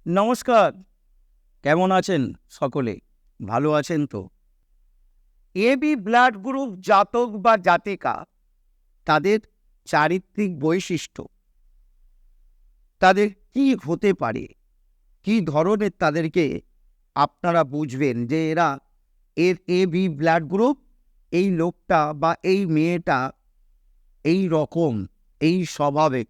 নমস্কার। কেমন আছেন সকলে? ভালো আছেন তো? এবি ব্লাড গ্রুপ জাতক বা জাতিকা তাদের চারিত্রিক বৈশিষ্ট্য, তাদের কি হতে পারে? কি ধরনের তাদেরকে আপনারা বুঝবেন যে এরা এর এবি ব্লাড গ্রুপ, এই লোকটা বা এই মেয়েটা এই রকম, এই স্বভাবের।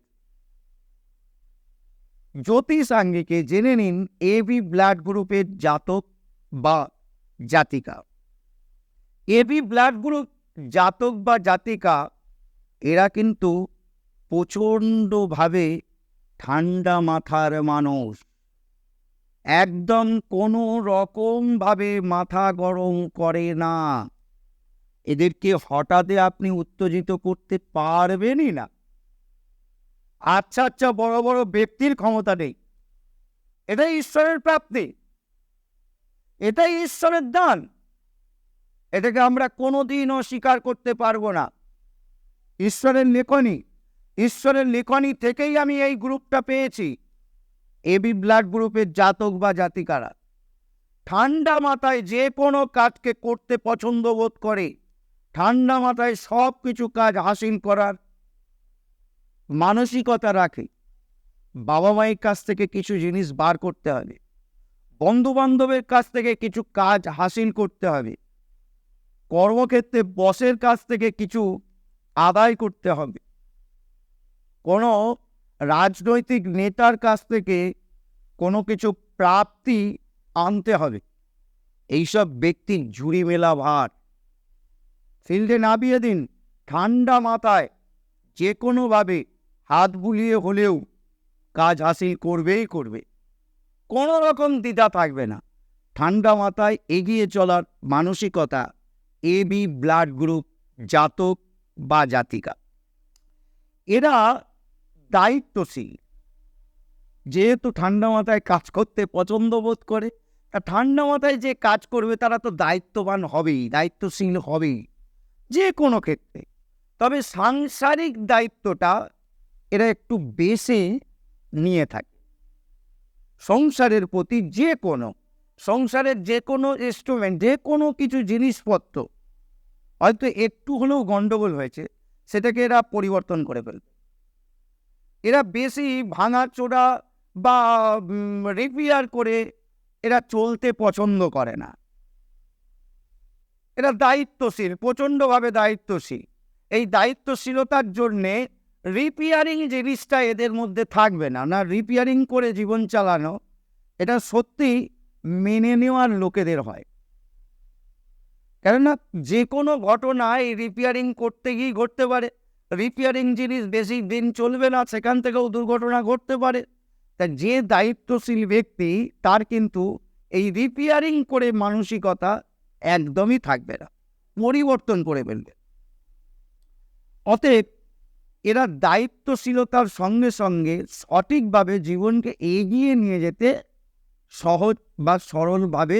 জ্যোতিষাঙ্গিকে জেনে নিন এবি ব্লাড গ্রুপের জাতক বা জাতিকা। এবি ব্লাড গ্রুপ জাতক বা জাতিকা এরা কিন্তু প্রচণ্ডভাবে ঠান্ডা মাথার মানুষ। একদম কোনো রকমভাবে মাথা গরম করে না। এদেরকে হঠাৎ আপনি উত্তেজিত করতে পারবেনই না। আচ্ছা আচ্ছা বড় বড় ব্যক্তির ক্ষমতা নেই। এটাই ঈশ্বরের প্রাপ্তি, এটাই ঈশ্বরের দান। এটাকে আমরা কোনোদিনও স্বীকার করতে পারবো না। ঈশ্বরের লেখনী, ঈশ্বরের লেখনী থেকেই আমি এই গ্রুপটা পেয়েছি। এবি ব্লাড গ্রুপের জাতক বা জাতিকারা ঠান্ডা মাথায় যে কোনো কাজকে করতে পছন্দ বোধ করে। ঠান্ডা মাথায় সব কিছু কাজ হাসিল করার মানসিকতা রাখে। বাবা মায়ের কাছ থেকে কিছু জিনিস বার করতে হবে, বন্ধু বান্ধবের কাছ থেকে কিছু কাজ হাসিল করতে হবে, কর্মক্ষেত্রে বসের কাছ থেকে কিছু আদায় করতে হবে, কোনো রাজনৈতিক নেতার কাছ থেকে কোনো কিছু প্রাপ্তি আনতে হবে। এইসব ব্যক্তির ঝুড়ি মেলা ভার ফিল্ডে নামিয়ে দিন। ঠান্ডা মাথায় যে কোনোভাবে হাত বুলিয়ে হলেও কাজ হাসিল করবেই করবে। কোনো রকম দ্বিধা থাকবে না। ঠান্ডা মাথায় এগিয়ে চলার মানসিকতা এবি ব্লাড গ্রুপ জাতক বা জাতিকা। এরা দায়িত্বশীল। যেহেতু ঠান্ডা মাথায় কাজ করতে পছন্দ বোধ করে, তা ঠান্ডা মাথায় যে কাজ করবে তারা তো দায়িত্ববান হবেই, দায়িত্বশীল হবেই যে কোনো ক্ষেত্রে। তবে সাংসারিক দায়িত্বটা এরা একটু বেশি নিয়ে থাকে। সংসারের প্রতি সংসারের যে কোনো ইনস্ট্রুমেন্ট, যে কোনো কিছু জিনিসপত্র হয়তো একটু হলেও গন্ডগোল হয়েছে, সেটাকে এরা পরিবর্তন করে ফেলবে। এরা বেশি ভাঙাচোরা বা রিপেয়ার করে এরা চলতে পছন্দ করে না। এরা দায়িত্বশীল, প্রচণ্ডভাবে দায়িত্বশীল। এই দায়িত্বশীলতার জন্যে রিপেয়ারিং জিনিসটা এদের মধ্যে থাকবে না। না, রিপেয়ারিং করে জীবন চালানো এটা সত্যি মেনে নেওয়ার লোকেদের হয়। কেননা যে কোনো ঘটনা এই রিপেয়ারিং করতে গিয়েই ঘটতে পারে। রিপেয়ারিং জিনিস বেশি দিন চলবে না, সেখান থেকেও দুর্ঘটনা ঘটতে পারে। তা যে দায়িত্বশীল ব্যক্তি তার কিন্তু এই রিপেয়ারিং করে মানসিকতা একদমই থাকবে না, পরিবর্তন করে ফেলবে। অতএব এরা দায়িত্বশীলতার সঙ্গে সঙ্গে সঠিকভাবে জীবনকে এগিয়ে নিয়ে যেতে সহজ বা সরলভাবে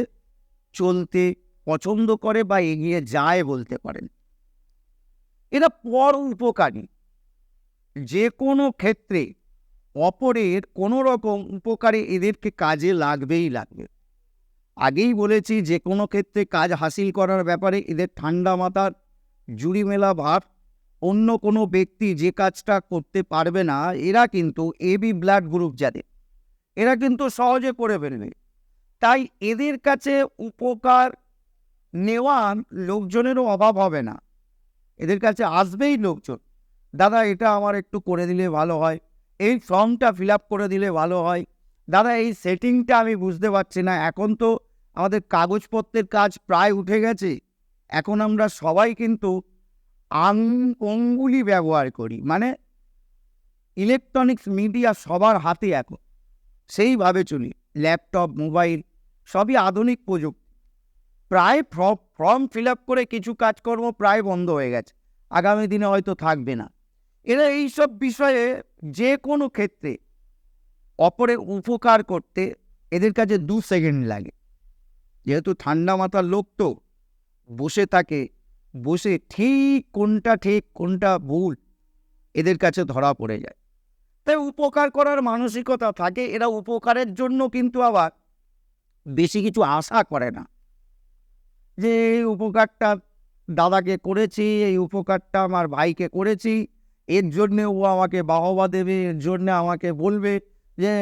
চলতে পছন্দ করে বা এগিয়ে যায় বলতে পারেন। এরা পর উপকারী। যে কোনো ক্ষেত্রে অপরের কোনো রকম উপকারে এদেরকে কাজে লাগবেই লাগবে। আগেই বলেছি যে কোনো ক্ষেত্রে কাজ হাসিল করার ব্যাপারে এদের ঠান্ডা মাথার জুড়ি মেলা ভাব। অন্য কোনো ব্যক্তি যে কাজটা করতে পারবে না, এরা কিন্তু এবি ব্লাড গ্রুপ যাদের, এরা কিন্তু সহজে করে ফেলবে। তাই এদের কাছে উপকার নেওয়ার লোকজনেরও অভাব হবে না। এদের কাছে আসবেই লোকজন, দাদা এটা আমার একটু করে দিলে ভালো হয়, এই ফর্মটা ফিল আপ করে দিলে ভালো হয়, দাদা এই সেটিংটা আমি বুঝতে পারছি না। এখন তো আমাদের কাগজপত্রের কাজ প্রায় উঠে গেছে, এখন আমরা সবাই কিন্তু অঙ্গুলি ব্যবহার করি, মানে ইলেকট্রনিক্স মিডিয়া সবার হাতে এখন, সেইভাবে চলি। ল্যাপটপ, মোবাইল সবই আধুনিক প্রযুক্তি। প্রায় ফর্ম ফিল আপ করে কিছু কাজকর্ম প্রায় বন্ধ হয়ে গেছে, আগামী দিনে হয়তো থাকবে না। এরা এইসব বিষয়ে যে কোনো ক্ষেত্রে অপরের উপকার করতে এদের কাছে 2 সেকেন্ড লাগে। যেহেতু ঠান্ডা মাথার লোক তো বসে থাকে, বসে ঠিক কোনটা ভুল এদের কাছে ধরা পড়ে যায়। তাই উপকার করার মানসিকতা থাকে। এরা উপকারের জন্য কিন্তু আবার বেশি কিছু আশা করে না, যে এই উপকারটা দাদাকে করেছি, এই উপকারটা আমার ভাইকে করেছি, এর জন্যে ও আমাকে বাহবা দেবে, এর জন্যে আমাকে বলবে যে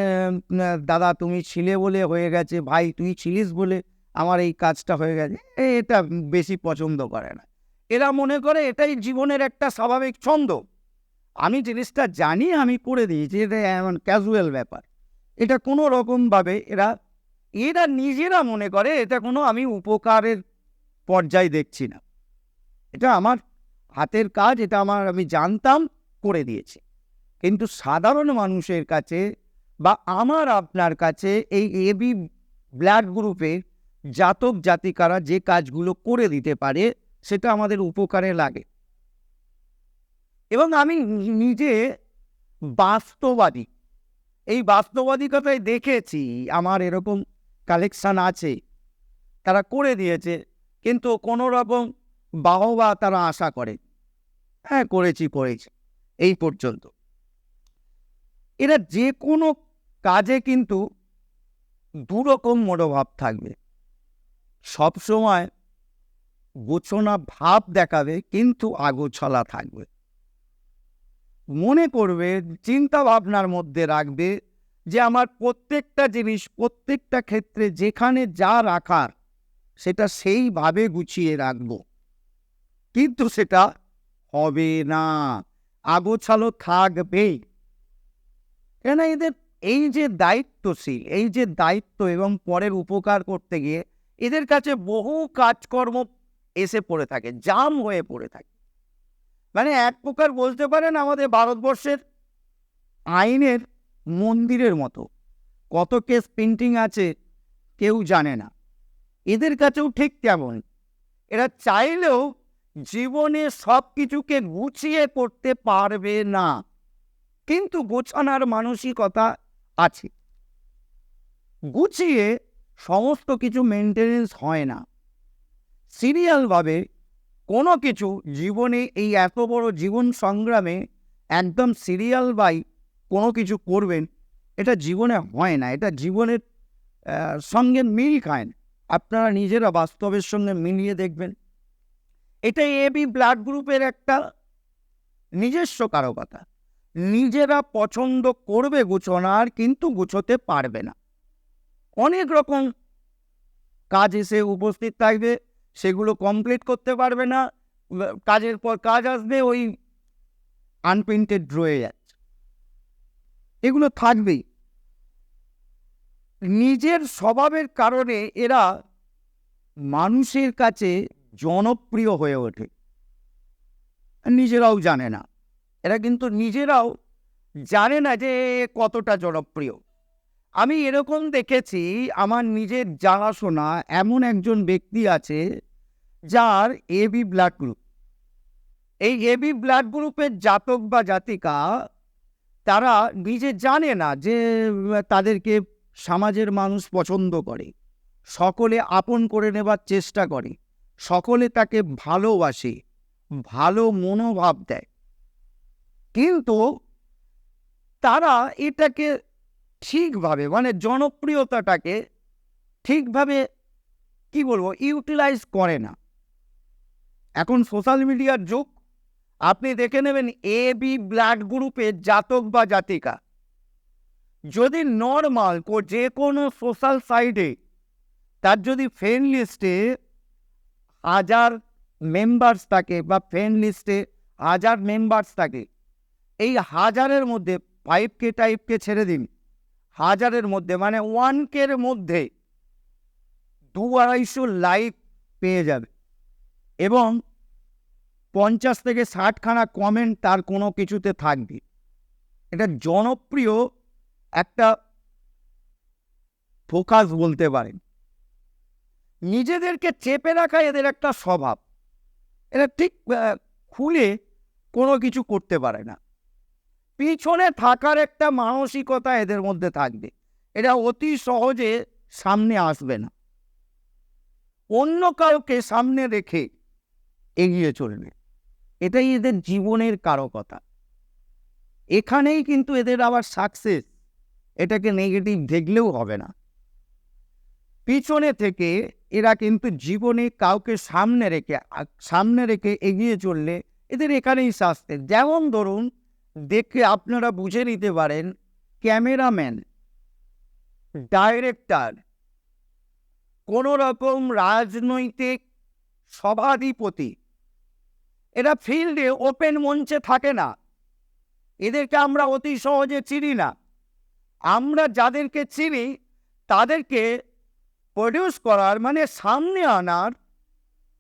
দাদা তুমি ছিলে বলে হয়ে গেছে, ভাই তুই ছিলিস বলে আমার এই কাজটা হয়ে গেছে। এটা বেশি পছন্দ করে না। এরা মনে করে এটাই জীবনের একটা স্বাভাবিক ছন্দ, আমি জিনিসটা জানি, আমি করে দিয়েছি, এটা এমন ক্যাজুয়াল ব্যাপার। এটা কোনো রকমভাবে এরা এরা নিজেরা মনে করে এটা কোনো আমি উপকারের পর্যায়ে দেখছি না, এটা আমার হাতের কাজ, এটা আমি জানতাম, করে দিয়েছি। কিন্তু সাধারণ মানুষের কাছে বা আমার আপনার কাছে এই এবি ব্লাড গ্রুপের জাতক জাতিকারা যে কাজগুলো করে দিতে পারে সেটা আমাদের উপকারে লাগে। এবং আমি নিজে বাস্তববাদী, এই বাস্তববাদিকতায় দেখেছি, আমার এরকম কালেকশন আছে, তারা করে দিয়েছে কিন্তু কোনো রকম বাহবা তারা আশা করে, হ্যাঁ করেছি এই পর্যন্ত। এরা যে কোনো কাজে কিন্তু দুরকম মনোভাব থাকবে, সবসময় গোছনা ভাব দেখাবে কিন্তু আগোছালা থাকবে। মনে করবে, চিন্তা ভাবনার মধ্যে রাখবে যে আমার প্রত্যেকটা জিনিস, প্রত্যেকটা ক্ষেত্রে যেখানে যা রাখার সেটা সেইভাবে গুছিয়ে রাখবো, কিন্তু সেটা হবে না, আগোছালো থাকবেই। কেন এদের এই যে দায়িত্বশীল, এই যে দায়িত্ব এবং পরের উপকার করতে গিয়ে এদের কাছে বহু কাজকর্ম এসে পড়ে থাকে, জাম হয়ে পড়ে থাকে। মানে এক প্রকার বলতে পারেন আমাদের ভারতবর্ষের আইনের মন্দিরের মতো, কত কেস প্রিন্টিং আছে কেউ জানে না। এদের কাছেও ঠিক তেমন, এরা চাইলেও জীবনে সব কিছুকে গুছিয়ে করতে পারবে না, কিন্তু গোছানোর মানসিকতা আছে। গুছিয়ে সমস্ত কিছু মেনটেনেন্স হয় না, সিরিয়ালভাবে কোনো কিছু জীবনে, এই এত বড় জীবন সংগ্রামে একদম সিরিয়াল বাই কোনো কিছু করবেন, এটা জীবনে হয় না, এটা জীবনের সঙ্গে মিল খায় না। আপনারা নিজেরা বাস্তবের সঙ্গে মিলিয়ে দেখবেন। এটা এবি ব্লাড গ্রুপের একটা নিজস্ব কারকতা, নিজেরা পছন্দ করবে গুছোনার, কিন্তু গুছোতে পারবে না। অনেক রকম কাজ এসে উপস্থিত থাকবে, সেগুলো কমপ্লিট করতে পারবে না, কাজের পর কাজ আসবে, ওই আনপ্রিন্টেড রয়ে যাচ্ছে, এগুলো থাকবেই। নিজের স্বভাবের কারণে এরা মানুষের কাছে জনপ্রিয় হয়ে ওঠে, নিজেরাও জানে না। এরা কিন্তু নিজেরাও জানে না যে কতটা জনপ্রিয়। আমি এরকম দেখেছি, আমার নিজের জানাশোনা এমন একজন ব্যক্তি আছে যার এবি ব্লাড গ্রুপ। এই এবি ব্লাড গ্রুপের জাতক বা জাতিকা তারা নিজে জানে না যে তাদেরকে সমাজের মানুষ পছন্দ করে, সকলে আপন করে নেবার চেষ্টা করে, সকলে তাকে ভালোবাসে, ভালো মনোভাব দেয়, কিন্তু তারা এটাকে ঠিকভাবে, মানে জনপ্রিয়তাটাকে ঠিকভাবে কি বলবো, ইউটিলাইজ করে না। এখন সোশ্যাল মিডিয়ার যুগ, আপনি দেখে নেবেন এবি ব্লাড গ্রুপের জাতক বা জাতিকা যদি নর্মাল যে কোনো সোশ্যাল সাইটে তার যদি ফ্রেন্ড লিস্টে 1000 মেম্বার্স থাকে বা ফ্রেন্ড লিস্টে 1000 মেম্বার্স থাকে, এই 1000-এর মধ্যে 5K টাইপকে ছেড়ে দিন, 1000-এর মধ্যে মানে 1K-র মধ্যে 200-250 লাইক পেয়ে যাবে এবং 50 থেকে 60খানা কমেন্ট তার কোনো কিছুতে থাকবে। এটা জনপ্রিয় একটা ফোকাস বলতে পারেন। নিজেদেরকে চেপে রাখা এদের একটা স্বভাব, এরা ঠিক খুলে কোনো কিছু করতে পারে না, পিছনে থাকার একটা মানসিকতা এদের মধ্যে থাকবে, এটা অতি সহজে সামনে আসবে না, অন্য কাউকে সামনে রেখে এগিয়ে চলবে, এটাই এদের জীবনের কারকতা। এখানেই কিন্তু এদের আবার সাকসেস, এটাকে নেগেটিভ দেখলেও হবে না। পিছনে থেকে এরা কিন্তু জীবনে কাউকে সামনে রেখে এগিয়ে চললে এদের এখানেই সাকসেস। যেমন ধরুন, দেখে আপনারা বুঝে নিতে পারেন, ক্যামেরাম্যান, ডাইরেক্টর, কোনো রকম রাজনৈতিক সভাধিপতি, এরা ফিল্ডে ওপেন মঞ্চে থাকে না। এদেরকে আমরা অতি সহজে চিনি না। আমরা যাদেরকে চিনি তাদেরকে প্রডিউস করার মানে সামনে আনার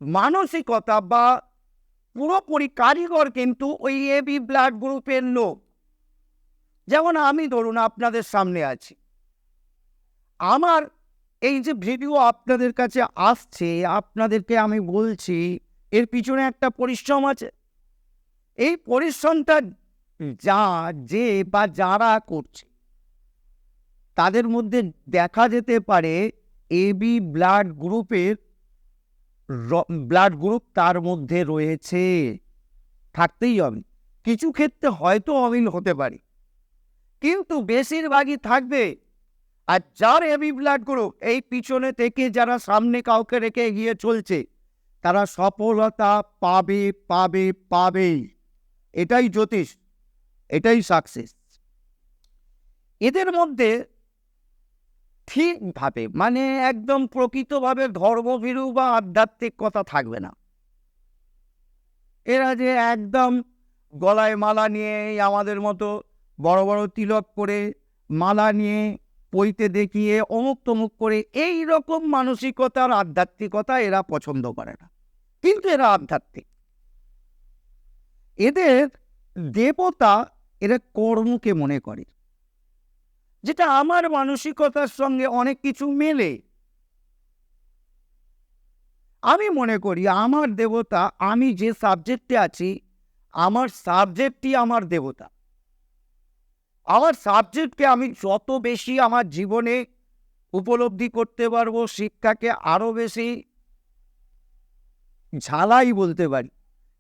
মানসিকতা বা পুরোপুরি কারিগর কিন্তু ওই এবি ব্লাড গ্রুপের লোক। যেমন আমি ধরুন আপনাদের সামনে আছি, আমার এই যে ভিডিও আপনাদের কাছে আসছে, আপনাদেরকে আমি বলছি, এর পিছনে একটা পরিশ্রম আছে। এই পরিশ্রমটা যারা করছে তাদের মধ্যে দেখা যেতে পারে এবি ব্লাড গ্রুপ তার মধ্যে রয়েছে, থাকতেই হবে। কিছু ক্ষেত্রে হয়তো অমিল হতে পারে, কিন্তু বেশিরভাগই থাকবে। আর যার এবি ব্লাড গ্রুপ, এই পিছনে থেকে যারা সামনে কাউকে রেখে এগিয়ে চলছে, তারা সফলতা পাবে পাবে পাবেই। এটাই জ্যোতিষ, এটাই সাকসেস। এদের মধ্যে ঠিকভাবে মানে একদম প্রকৃতভাবে ধর্মভীরু বা আধ্যাত্মিক কথা থাকবে না। এরা যে একদম গলায় মালা নিয়ে আমাদের মতো বড় বড় তিলক করে মালা নিয়ে পইতে দেখিয়ে অমুক তমুক করে এই রকম মানসিকতার আধ্যাত্মিকতা এরা পছন্দ করে না, কিন্তু এরা আধ্যাত্মিক। এদের দেবতা এরা কর্মকে মনে করে, যেটা আমার মানসিকতার সঙ্গে অনেক কিছু মেলে। আমি মনে করি আমার দেবতা, আমি যে সাবজেক্টে আছি, আমার সাবজেক্টই আমার দেবতা। আমার সাবজেক্টকে আমি যত বেশি আমার জীবনে উপলব্ধি করতে পারবো, শিক্ষাকে আরো বেশি ঝালাই বলতে পারি,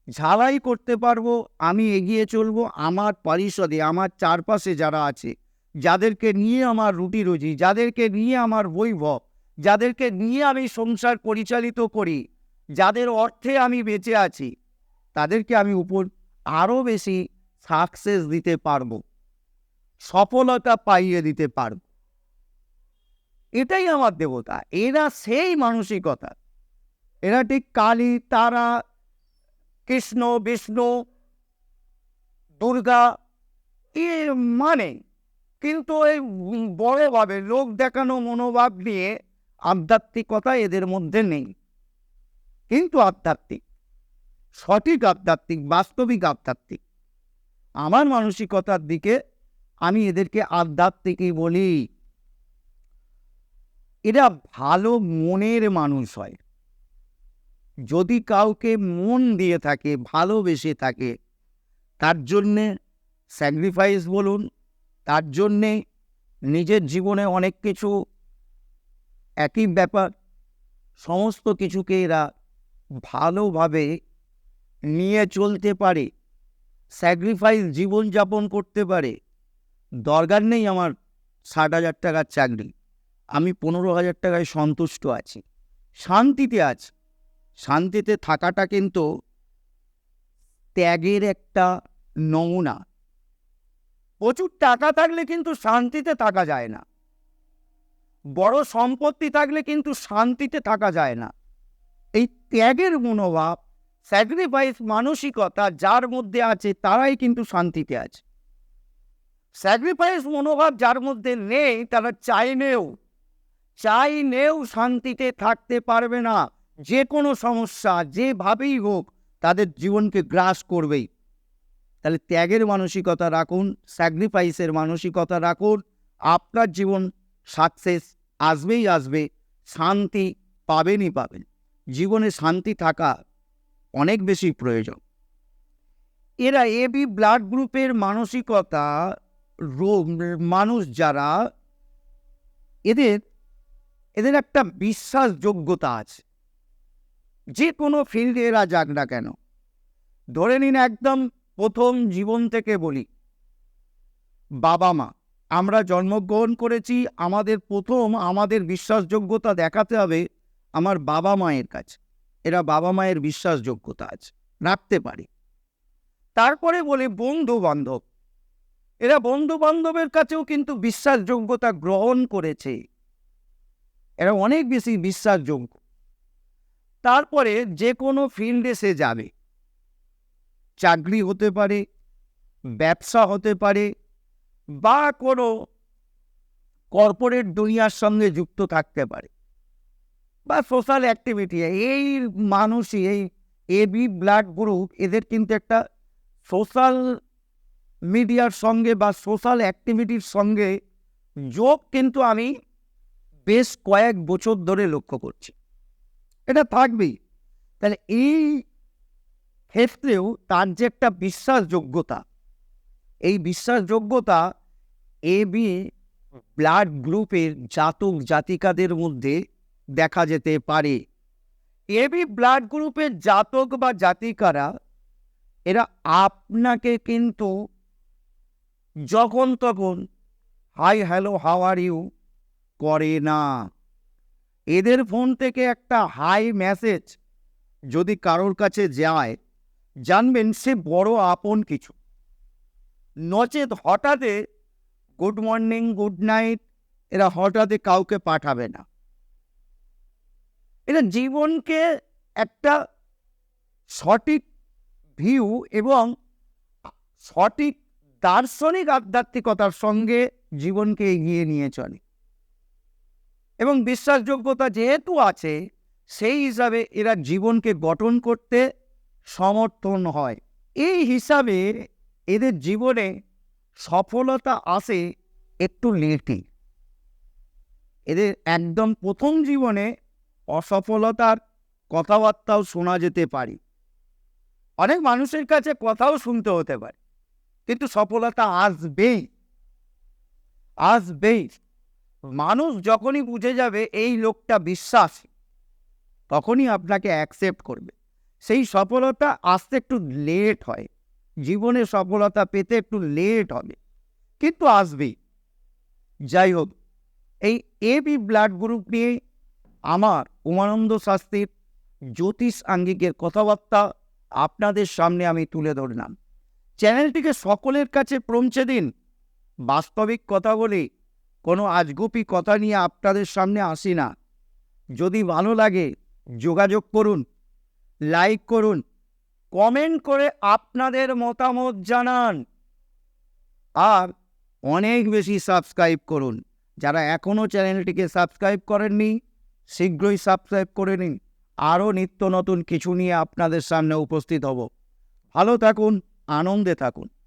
ঝালাই করতে পারবো, আমি এগিয়ে চলবো। আমার পরিষদে আমার চারপাশে যারা আছে, যাদেরকে নিয়ে আমার রুটি রুজি, যাদেরকে নিয়ে আমার বৈভব, যাদেরকে নিয়ে আমি সংসার পরিচালিত করি, যাদের অর্থে আমি বেঁচে আছি, তাদেরকে আমি আরো বেশি সাকসেস দিতে পারবো, সফলতা পাইয়ে দিতে পারবো। এটাই আমার দেবতা। এরা সেই মানসিকতা। এরা ঠিক কালী, তারা, কৃষ্ণ, বিষ্ণু, দুর্গা মানে, কিন্তু এই বড়ভাবে লোক দেখানো মনোভাব নিয়ে আধ্যাত্মিকতা এদের মধ্যে নেই। কিন্তু আধ্যাত্মিক, সঠিক আধ্যাত্মিক, বাস্তবিক আধ্যাত্মিক। আমার মানসিকতার দিকে আমি এদেরকে আধ্যাত্মিকই বলি। এরা ভালো মনের মানুষ হয়। যদি কাউকে মন দিয়ে থাকে, ভালোবেসে থাকে, তার জন্যে স্যাক্রিফাইস বলুন, তার জন্যে নিজের জীবনে অনেক কিছু, একই ব্যাপার, সমস্ত কিছুকে এরা ভালোভাবে নিয়ে চলতে পারে, স্যাক্রিফাইস জীবনযাপন করতে পারে। দরকার নেই আমার 60,000 টাকার চাকরি, আমি 15,000 টাকায় সন্তুষ্ট আছি, শান্তিতে আছি। শান্তিতে থাকাটা কিন্তু ত্যাগের একটা নমুনা। প্রচুর টাকা থাকলে কিন্তু শান্তিতে থাকা যায় না, বড় সম্পত্তি থাকলে কিন্তু শান্তিতে থাকা যায় না। এই ত্যাগের মনোভাব, স্যাক্রিফাইস মানসিকতা যার মধ্যে আছে, তারাই কিন্তু শান্তিতে আছে। স্যাক্রিফাইস মনোভাব যার মধ্যে নেই, তারা চাইলেও শান্তিতে থাকতে পারবে না। যে কোনো সমস্যা যেভাবেই হোক তাদের জীবনকে গ্রাস করবেই। তাহলে ত্যাগের মানসিকতা রাখুন, স্যাক্রিফাইসের মানসিকতা রাখুন, আপনার জীবন সাকসেস আসবেই আসবে, শান্তি পাবেনই পাবেন। জীবনে শান্তি থাকা অনেক বেশি প্রয়োজন। এরা এবি ব্লাড গ্রুপের মানসিকতা মানুষ যারা, এদের একটা বিশ্বাসযোগ্যতা আছে। যে কোনো ফিল্ডে এরা যাক না কেন, ধরে নিন একদম প্রথম জীবন থেকে বলি, বাবা মা, আমরা জন্মগ্রহণ করেছি, আমাদের বিশ্বাসযোগ্যতা দেখাতে হবে আমার বাবা মায়ের কাছে। এরা বাবা মায়ের বিশ্বাসযোগ্যতা আছে, রাখতে পারি। তারপরে বলে বন্ধু বান্ধব, এরা বন্ধু বান্ধবের কাছেও কিন্তু বিশ্বাসযোগ্যতা গ্রহণ করেছে, এরা অনেক বেশি বিশ্বাসযোগ্য। তারপরে যে কোনো ফিল্ডে সে যাবে, চাকরি হতে পারে, ব্যবসা হতে পারে, বা কোনো কর্পোরেট দুনিয়ার সঙ্গে যুক্ত থাকতে পারে, বা সোশ্যাল অ্যাক্টিভিটি। এই মানুষই, এই এবি ব্লাড গ্রুপ, এদের কিন্তু একটা সোশ্যাল মিডিয়ার সঙ্গে বা সোশ্যাল অ্যাক্টিভিটির সঙ্গে যোগ কিন্তু আমি বেশ কয়েক বছর ধরে লক্ষ্য করছি। এটা থাকবেই। তাহলে এই ক্ষেত্রেও তার যে একটা বিশ্বাসযোগ্যতা, এই বিশ্বাসযোগ্যতা এবি ব্লাড গ্রুপের জাতক জাতিকাদের মধ্যে দেখা যেতে পারে। এবি ব্লাড গ্রুপের জাতক বা জাতিকারা, এরা আপনাকে কিন্তু যখন তখন hi hello how are you করে না। এদের ফোন থেকে একটা হাই মেসেজ যদি কারোর কাছে যায়, জানবেন সে বড় আপন কিছু। নচেত হঠাৎ গুড মর্নিং, গুড নাইট এরা হঠাৎ কাউকে পাঠাবে না। এরা জীবনকে একটা সঠিক ভিউ এবং সঠিক দার্শনিক আধ্যাত্মিকতার সঙ্গে জীবনকে এগিয়ে নিয়ে চলে, এবং বিশ্বাসযোগ্যতা যেহেতু আছে সেই হিসাবে এরা জীবনকে গঠন করতে সমর্থন হয়। এই হিসাবে এদের জীবনে সফলতা আসে একটু লেটে। এদের একদম প্রথম জীবনে অসফলতার কথাবার্তাও শোনা যেতে পারে, অনেক মানুষের কাছে কথাও শুনতে হতে পারে, কিন্তু সফলতা আসবেই, আসবেই। মানুষ যখনই বুঝে যাবে এই লোকটা বিশ্বাসী, তখনই আপনাকে অ্যাকসেপ্ট করবে। সেই সফলতা আসতে একটু লেট হয়, জীবনে সফলতা পেতে একটু লেট হবে, কিন্তু আসবেই। যাই হোক, এই এবি ব্লাড গ্রুপ নিয়ে আমার উমানন্দ শাস্ত্রীর জ্যোতিষ আঙ্গিকের কথাবার্তা আপনাদের সামনে আমি তুলে ধরলাম। চ্যানেলটিকে সকলের কাছে পৌঁছে দিন। বাস্তবিক কথা বলি, কোনো আজগুপি কথা নিয়ে আপনাদের সামনে আসি না। যদি ভালো লাগে যোগাযোগ করুন, লাইক করুন, কমেন্ট করে আপনাদের মতামত জানান, আর অনেক বেশি সাবস্ক্রাইব করুন। যারা এখনও চ্যানেলটিকে সাবস্ক্রাইব করেননি, শীঘ্রই সাবস্ক্রাইব করে নিন। আরও নিত্য নতুন কিছু নিয়ে আপনাদের সামনে উপস্থিত হব। ভালো থাকুন, আনন্দে থাকুন।